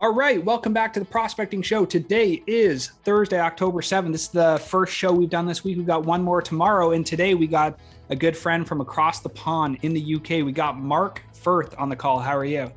All right, welcome back to the Prospecting Show. Today is Thursday, October 7th. This is the first show we've done this week. We've got one more tomorrow, and today we got a good friend from across the pond in the UK. We got Mark Firth on the call. How are you?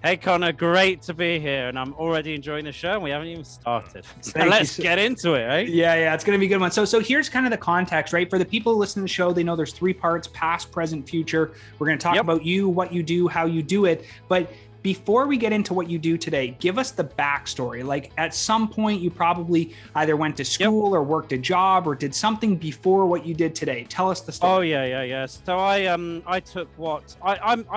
Hey, Connor, great to be here, and I'm already enjoying the show, and we haven't even started. So let's get into it, right? Yeah, it's going to be a good one. So here's kind of the context, right? For the people who listen to the show, they know there's three parts: past, present, future. We're going to talk about you, what you do, how you do it. But before we get into what you do today, give us the backstory. Like at some point, you probably either went to school or worked a job or did something before what you did today. Tell us the story. Oh yeah. So I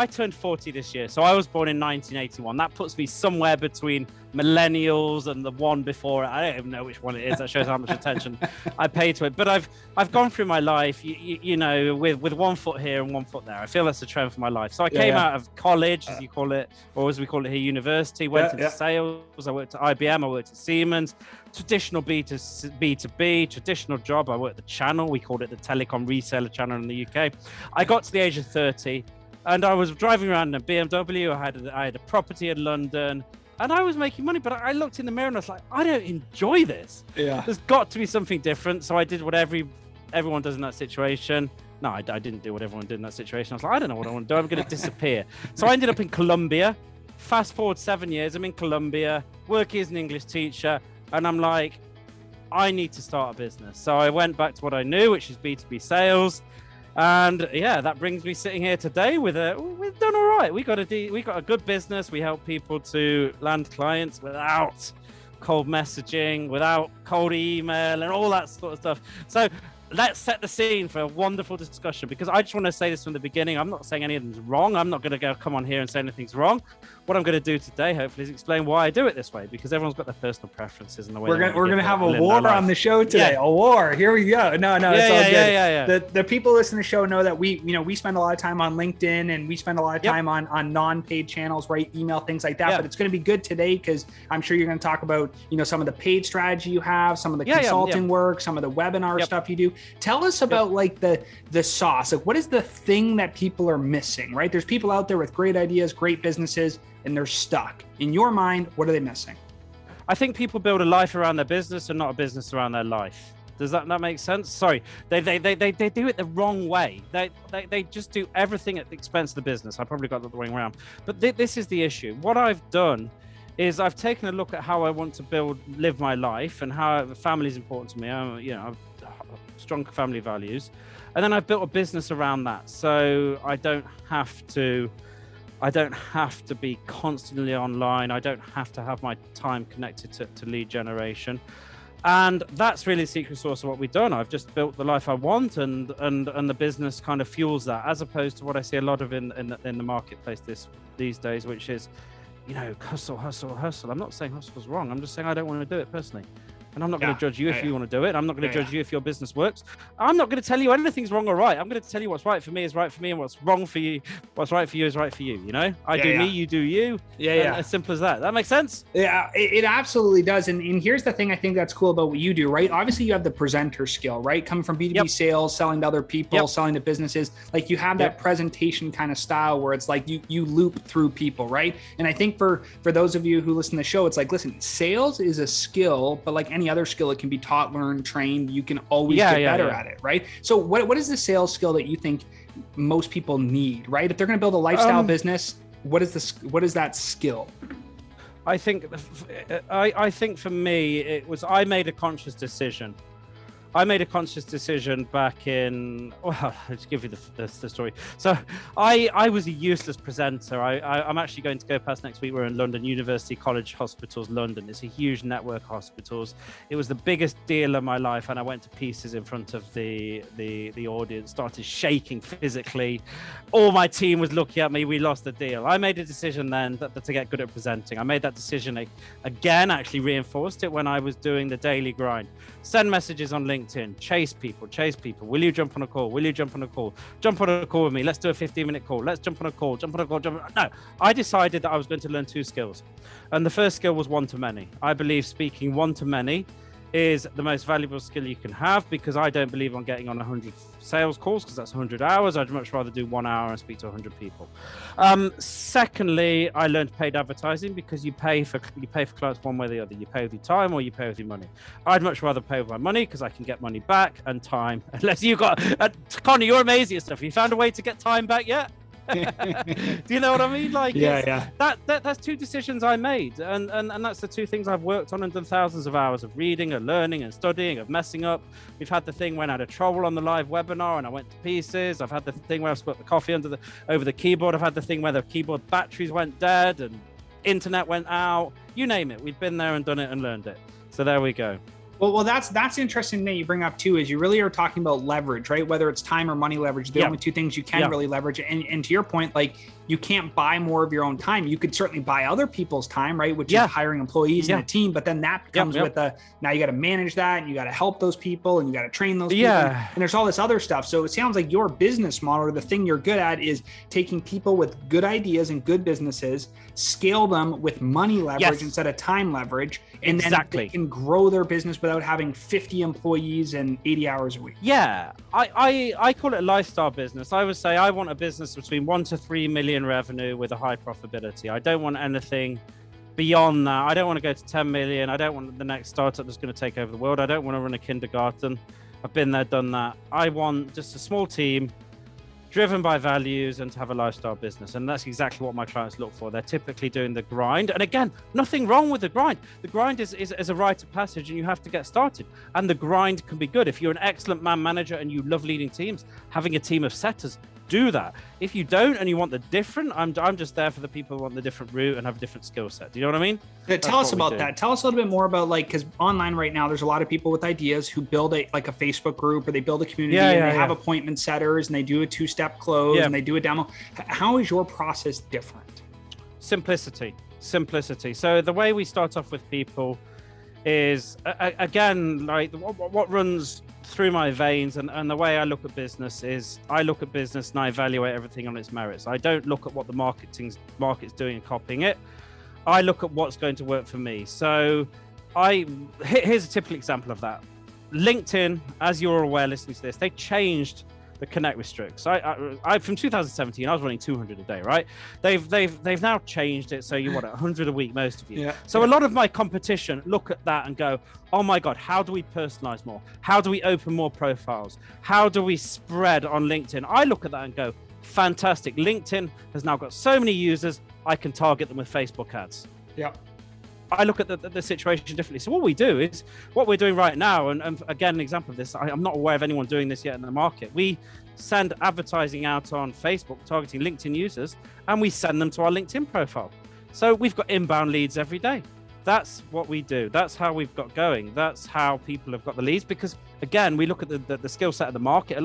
turned 40 this year. So I was born in 1981. That puts me somewhere between millennials and the one before. I don't even know which one it is. That shows how much attention I pay to it. But I've gone through my life, you know, with one foot here and one foot there. I feel that's the trend for my life. So I came out of college, as you call it, or as we call it here, university. Went into sales. I worked at IBM. I worked at Siemens. Traditional B2B, traditional job. I worked at the channel. We called it the telecom reseller channel in the UK. I got to the age of 30, and I was driving around in a BMW. I had a property in London. And I was making money, but I looked in the mirror and I was like, I don't enjoy this. Yeah. There's got to be something different. So I did what everyone does in that situation. No, I didn't do what everyone did in that situation. I was like, I don't know what I want to do. I'm going to disappear. So I ended up in Colombia. Fast forward 7 years, I'm in Colombia, working as an English teacher. And I'm like, I need to start a business. So I went back to what I knew, which is B2B sales. And yeah, that brings me sitting here today we've done all right. We got a good business. We help people to land clients without cold messaging, without cold email and all that sort of stuff. So let's set the scene for a wonderful discussion, because I just want to say this from the beginning. I'm not saying anything's wrong. I'm not going to come on here and say anything's wrong. What I'm going to do today, hopefully, is explain why I do it this way, because everyone's got their personal preferences and the way we're going to have a war on the show today. A war. Here we go. No, it's all good. Yeah. The people listening to the show know that we spend a lot of time on LinkedIn, and we spend a lot of time on non-paid channels, right? Email, things like that. But it's going to be good today because I'm sure you're going to talk about, some of the paid strategy you have, some of the consulting work, some of the webinar stuff you do. Tell us about like the sauce. Like, what is the thing that people are missing, right? There's people out there with great ideas, great businesses, and they're stuck. In your mind, what are they missing? I think people build a life around their business and not a business around their life. Does that make sense? Sorry, they do it the wrong way. They just do everything at the expense of the business. I probably got that the wrong round. But this is the issue. What I've done is I've taken a look at how I want to live my life and how family is important to me. I've strong family values, and then I've built a business around that, so I don't have to be constantly online. I don't have to have my time connected to lead generation, and that's really the secret sauce of what we've done. I've just built the life I want, and the business kind of fuels that, as opposed to what I see a lot of in the marketplace these days, which is, hustle. I'm not saying hustle's wrong. I'm just saying I don't want to do it personally. And I'm not going to judge you if you want to do it. I'm not going to judge you if your business works. I'm not going to tell you anything's wrong or right. I'm going to tell you what's right for me is right for me, and what's wrong for you, what's right for you is right for you. I do me, you do you. As simple as that. That makes sense? Yeah, it absolutely does. And here's the thing I think that's cool about what you do, right? Obviously, you have the presenter skill, right? Coming from B2B sales, selling to other people, selling to businesses. Like, you have that presentation kind of style where it's like you loop through people, right? And I think for those of you who listen to the show, it's like, listen, sales is a skill, but like any other skill, it can be taught, learned, trained. You can always get better at it, right? So what is the sales skill that you think most people need, right? If they're going to build a lifestyle business, what is that skill? I think for me, I made a conscious decision. Back in, well, I'll just give you the story. So I was a useless presenter. I'm actually going to go past next week. We're in London, University College Hospitals, London. It's a huge network of hospitals. It was the biggest deal of my life, and I went to pieces in front of the audience, started shaking physically. All my team was looking at me. We lost the deal. I made a decision then to get good at presenting. I made that decision again, actually reinforced it when I was doing the daily grind. Send messages on LinkedIn, chase people. Will you jump on a call? Jump on a call with me. Let's do a 15-minute call. Let's jump on a call. No, I decided that I was going to learn two skills. And the first skill was one-to-many. I believe speaking one-to-many is the most valuable skill you can have, because I don't believe on getting on 100 sales calls, because that's 100 hours. I'd much rather do 1 hour and speak to 100 people. Secondly, I learned paid advertising, because you pay for clients one way or the other. You pay with your time or you pay with your money. I'd much rather pay with my money, because I can get money back and time. Unless you got Connor, you're amazing at stuff. You found a way to get time back yet? Do you know what I mean? Like, that's two decisions I made, and that's the two things I've worked on and done thousands of hours of reading and learning and studying, of messing up. We've had the thing when I had a trouble on the live webinar and I went to pieces. I've had the thing where I spilled the coffee over the keyboard. I've had the thing where the keyboard batteries went dead and internet went out. You name it, we've been there and done it and learned it. So there we go. Well, that's interesting that you bring up too, is you really are talking about leverage, right? Whether it's time or money leverage, the only two things you can really leverage. And to your point, like, you can't buy more of your own time. You could certainly buy other people's time, right? Which is hiring employees in a team, but then that comes with now you got to manage that, and you got to help those people, and you got to train those people. And there's all this other stuff. So it sounds like your business model, or the thing you're good at, is taking people with good ideas and good businesses, scale them with money leverage instead of time leverage. And then they can grow their business without having 50 employees and 80 hours a week. Yeah, I call it a lifestyle business. I would say I want a business between 1 to 3 million revenue with a high profitability. I don't want anything beyond that. I don't want to go to 10 million. I don't want the next startup that's going to take over the world. I don't want to run a kindergarten. I've been there, done that. I want just a small team driven by values and to have a lifestyle business. And that's exactly what my clients look for. They're typically doing the grind. And again, nothing wrong with the grind. The grind is a rite of passage, and you have to get started. And the grind can be good. If you're an excellent man manager and you love leading teams, having a team of setters, do that. If you don't and you want the different, I'm just there for the people who want the different route and have a different skill set. Do you know what I mean? Tell us about that. Tell us a little bit more about, like, because online right now, there's a lot of people with ideas who build a Facebook group, or they build a community and they have appointment setters, and they do a 2-step close and they do a demo. How is your process different? Simplicity. So the way we start off with people is, again, like what runs through my veins, and the way I look at business is, I look at business and I evaluate everything on its merits. I don't look at what the market's doing and copying it. I look at what's going to work for me. So here's a typical example of that. LinkedIn, as you're aware listening to this, they changed the connect restricts. I from 2017, I was running 200 a day, right? They've now changed it, so you want 100 a week, most of you. A lot of my competition look at that and go, oh my God, how do we personalize more? How do we open more profiles? How do we spread on LinkedIn? I look at that and go, fantastic. LinkedIn has now got so many users, I can target them with Facebook ads. I look at the situation differently. So what we do is, what we're doing right now, and again, an example of this, I'm not aware of anyone doing this yet in the market. We send advertising out on Facebook targeting LinkedIn users, and we send them to our LinkedIn profile. So we've got inbound leads every day. That's what we do. That's how we've got going. That's how people have got the leads, because again, we look at the skill set of the market.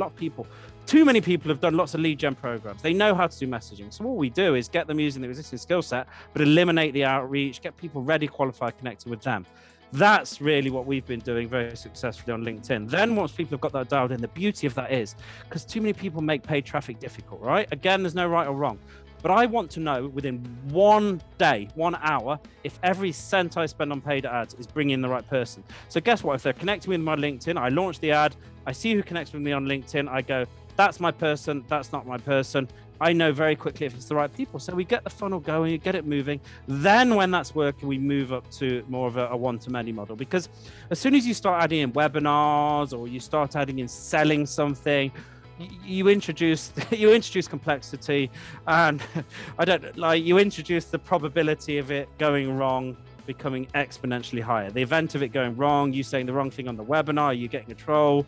Too many people have done lots of lead gen programs. They know how to do messaging. So what we do is get them using the existing skill set, but eliminate the outreach, get people ready, qualified, connected with them. That's really what we've been doing very successfully on LinkedIn. Then once people have got that dialed in, the beauty of that is, because too many people make paid traffic difficult, right? Again, there's no right or wrong. But I want to know within 1 day, 1 hour, if every cent I spend on paid ads is bringing in the right person. So guess what? If they're connecting with my LinkedIn, I launch the ad, I see who connects with me on LinkedIn, I go, that's my person, that's not my person. I know very quickly if it's the right people. So we get the funnel going, you get it moving. Then when that's working, we move up to more of a one-to-many model. Because as soon as you start adding in webinars, or you start adding in selling something, you introduce complexity, and you introduce the probability of it going wrong becoming exponentially higher. The event of it going wrong, you saying the wrong thing on the webinar, you getting a troll,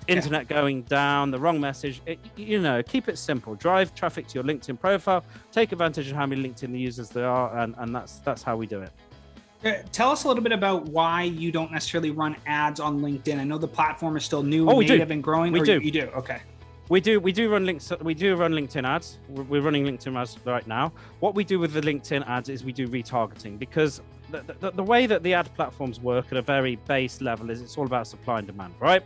internet going down, the wrong message. Keep it simple. Drive traffic to your LinkedIn profile, take advantage of how many LinkedIn users there are, and that's how we do it. Tell us a little bit about why you don't necessarily run ads on LinkedIn. I know the platform is still new, native, and growing. We do. You do. Okay. We do run LinkedIn ads. We're running LinkedIn ads right now. What we do with the LinkedIn ads is we do retargeting, because the way that the ad platforms work at a very base level is it's all about supply and demand, right?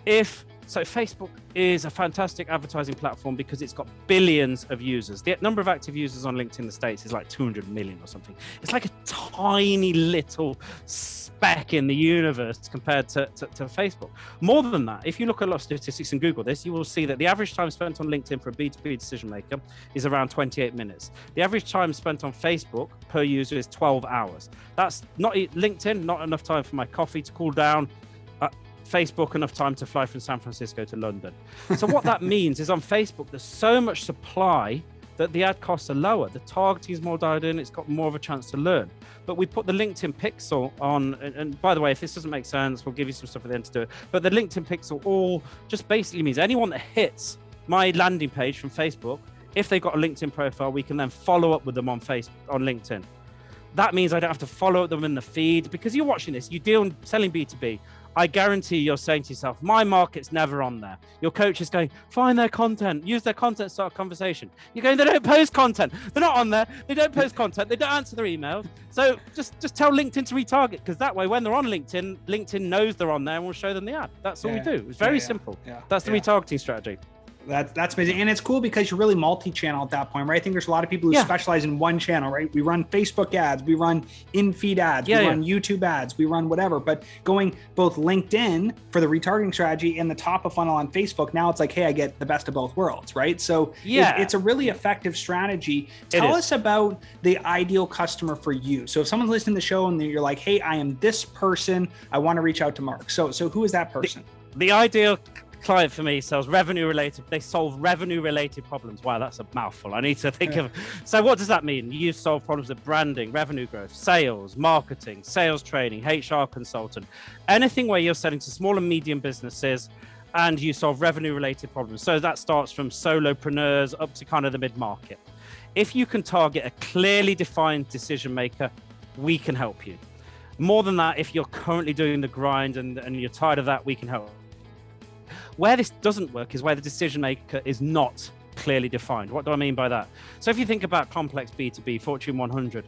If So Facebook is a fantastic advertising platform because it's got billions of users. The number of active users on LinkedIn in the States is like 200 million or something. It's like a tiny little speck in the universe compared to Facebook. More than that, if you look at a lot of statistics and Google this, you will see that the average time spent on LinkedIn for a B2B decision maker is around 28 minutes. The average time spent on Facebook per user is 12 hours. That's not LinkedIn, not enough time for my coffee to cool down. Facebook, enough time to fly from San Francisco to London. So what that means is on Facebook, there's so much supply that the ad costs are lower. The targeting is more dialed in. It's got more of a chance to learn. But we put the LinkedIn Pixel on. And by the way, if this doesn't make sense, we'll give you some stuff at the end to do it. But the LinkedIn Pixel all just basically means anyone that hits my landing page from Facebook, if they've got a LinkedIn profile, we can then follow up with them on LinkedIn. That means I don't have to follow up them in the feed, because you're watching this, you deal selling B2B. I guarantee you're saying to yourself, my market's never on there. Your coach is going, find their content, use their content, start a conversation. You're going, they don't post content. They're not on there. They don't post content. They don't answer their emails. So just tell LinkedIn to retarget, because that way, when they're on LinkedIn, LinkedIn knows they're on there and will show them the ad. That's all we do. It's very simple. That's the retargeting strategy. That's amazing. And it's cool because you're really multi-channel at that point, right? I think there's a lot of people who specialize in one channel, right? We run Facebook ads, we run in-feed ads, we run YouTube ads, we run whatever. But going both LinkedIn for the retargeting strategy and the top of funnel on Facebook, now it's like, hey, I get the best of both worlds, right? So it's a really effective strategy. Tell us about the ideal customer for you. So if someone's listening to the show and you're like, hey, I am this person, I want to reach out to Mark. So who is that person? The ideal client for me sells revenue related. They solve revenue related problems. Wow, that's a mouthful. I need to think of. So what does that mean? You solve problems of branding, revenue growth, sales, marketing, sales training, HR consultant, anything where you're selling to small and medium businesses and you solve revenue related problems. So that starts from solopreneurs up to kind of the mid-market. If you can target a clearly defined decision maker, we can help you. More than that, if you're currently doing the grind and you're tired of that, we can help. Where this doesn't work is where the decision maker is not clearly defined. What do I mean by that? So if you think about complex B2B, Fortune 100,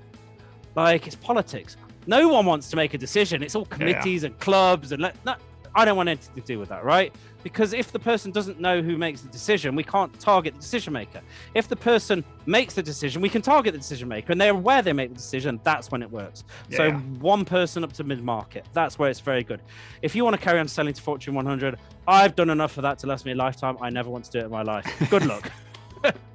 like it's politics. No one wants to make a decision. It's all committees and clubs and I don't want anything to do with that, right? Because if the person doesn't know who makes the decision, we can't target the decision maker. If the person makes the decision, we can target the decision maker and they're aware they make the decision, that's when it works. So one person up to mid-market, that's where it's very good. If you want to carry on selling to Fortune 100, I've done enough of that to last me a lifetime. I never want to do it in my life. Good luck.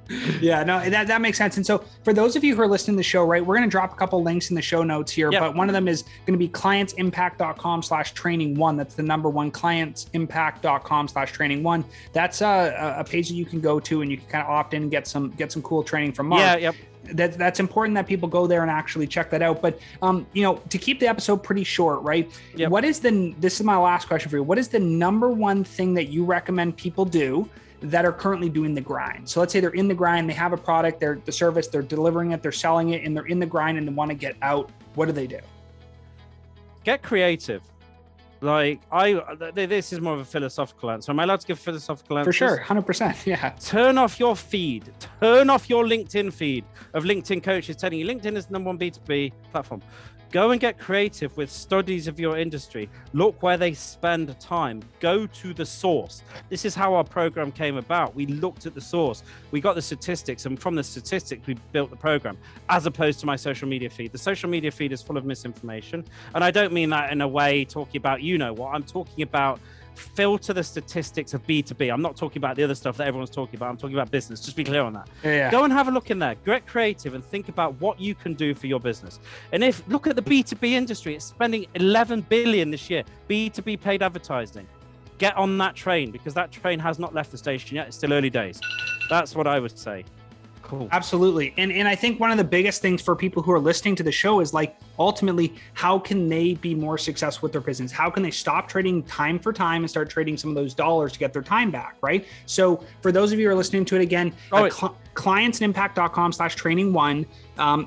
That makes sense. And so for those of you who are listening to the show, right, we're going to drop a couple links in the show notes here, but one of them is going to be clientsimpact.com/training1. That's the number one, clientsimpact.com/training1. That's a page that you can go to and you can kind of opt in and get some cool training from Mark. That's important that people go there and actually check that out. But to keep the episode pretty short, right? This is my last question for you. What is the number one thing that you recommend people do that are currently doing the grind? So let's say they're in the grind, they have a product, they're the service, they're delivering it, they're selling it, and they're in the grind and they want to get out. What do they do? Get creative. Like this is more of a philosophical answer. Am I allowed to give philosophical answers? For sure, 100%. Yeah. Turn off your feed. Turn off your LinkedIn feed of LinkedIn coaches telling you LinkedIn is the number one B2B platform. Go and get creative with studies of your industry. Look where they spend time. Go to the source. This is how our program came about. We looked at the source. We got the statistics, and from the statistics, we built the program, as opposed to my social media feed. The social media feed is full of misinformation. And I don't mean that in a way talking about, I'm talking about filter the statistics of B2B. I'm not talking about the other stuff that everyone's talking about. I'm talking about business. Just be clear on that. Go and have a look in there. Get creative and think about what you can do for your business. And look at the B2B industry, it's spending 11 billion this year. B2B paid advertising. Get on that train, because that train has not left the station yet. It's still early days. That's what I would say. Cool. Absolutely. And I think one of the biggest things for people who are listening to the show is like, ultimately, how can they be more successful with their business? How can they stop trading time for time and start trading some of those dollars to get their time back, right? So for those of you who are listening to it again, clientsimpact.com/training1,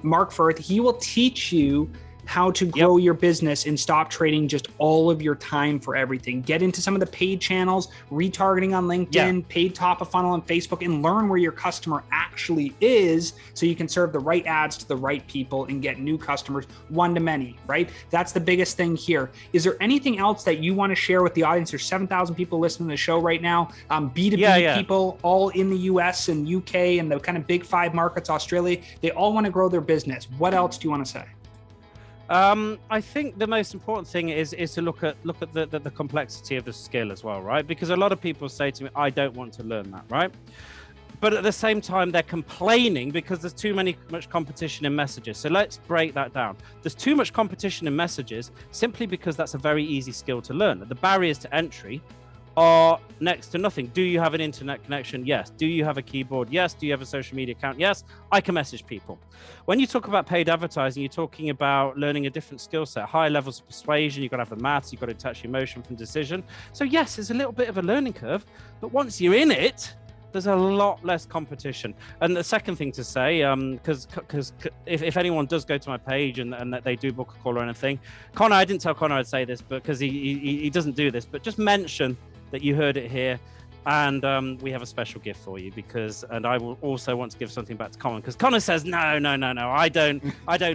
Mark Firth, he will teach you how to grow your business and stop trading just all of your time for everything. Get into some of the paid channels, retargeting on LinkedIn, paid top of funnel on Facebook, and learn where your customer actually is so you can serve the right ads to the right people and get new customers one to many, right? That's the biggest thing here. Is there anything else that you want to share with the audience? There's 7,000 people listening to the show right now. B2B people all in the US and UK and the kind of big 5 markets, Australia, they all want to grow their business. What else do you want to say? I think the most important thing is to look at the complexity of the skill as well, right? Because a lot of people say to me, I don't want to learn that, right? But at the same time, they're complaining because there's much competition in messages. So let's break that down. There's too much competition in messages simply because that's a very easy skill to learn. The barriers to entry are next to nothing. Do you have an internet connection? Yes. Do you have a keyboard? Yes. Do you have a social media account? Yes. I can message people. When you talk about paid advertising, you're talking about learning a different skill set, higher levels of persuasion. You've got to have the maths. You've got to touch emotion from decision. So yes, it's a little bit of a learning curve, but once you're in it, there's a lot less competition. And the second thing to say, because if anyone does go to my page and that they do book a call or anything, Connor, I didn't tell Connor I'd say this, but because he doesn't do this, but just mention that you heard it here, and we have a special gift for you and I will also want to give something back to Connor, because Connor says no, I don't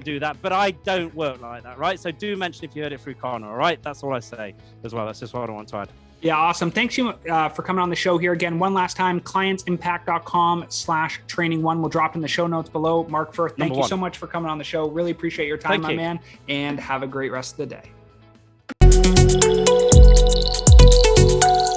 do that, but I don't work like that, right? So do mention if you heard it through Connor, all right? That's all I say as well. That's just what I want to add. Yeah, awesome. Thanks you for coming on the show here again. One last time, clientsimpact.com/training1. We'll drop in the show notes below. Mark Firth, thank you so much for coming on the show. Really appreciate your time, my man, and have a great rest of the day.